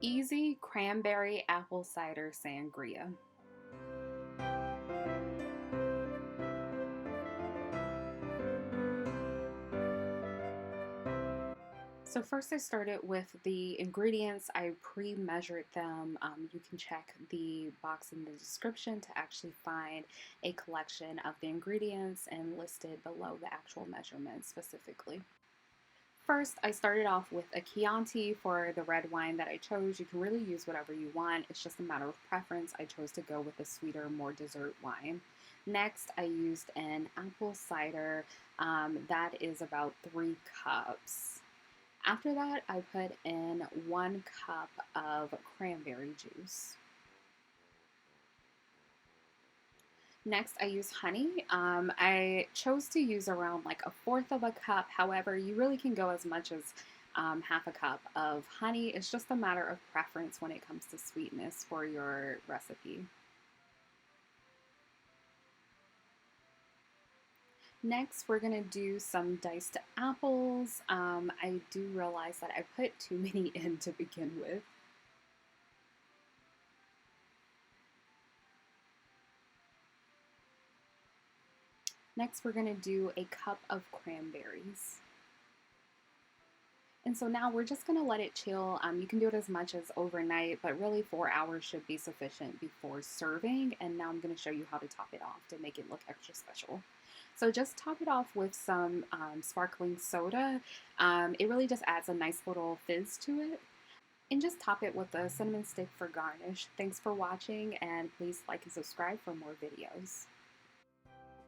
Easy Cranberry Apple Cider Sangria. So first I started with the ingredients. I pre-measured them. You can check the box in the description to actually find a collection of the ingredients and listed below the actual measurements specifically. First, I started off with a Chianti for the red wine that I chose. You can really use whatever you want. It's just a matter of preference. I chose to go with a sweeter, more dessert wine. Next, I used an apple cider. That is about 3 cups. After that, I put in 1 cup of cranberry juice. Next, I use honey. I chose to use around like 1/4 of a cup. However, you really can go as much as half a cup of honey. It's just a matter of preference when it comes to sweetness for your recipe. Next, we're going to do some diced apples. I do realize that I put too many in to begin with. Next, we're going to do a cup of cranberries. And so now we're just going to let it chill. You can do it as much as overnight, but really 4 hours should be sufficient before serving. And now I'm going to show you how to top it off to make it look extra special. So just top it off with some sparkling soda. It really just adds a nice little fizz to it. And just top it with a cinnamon stick for garnish. Thanks for watching, and please like and subscribe for more videos.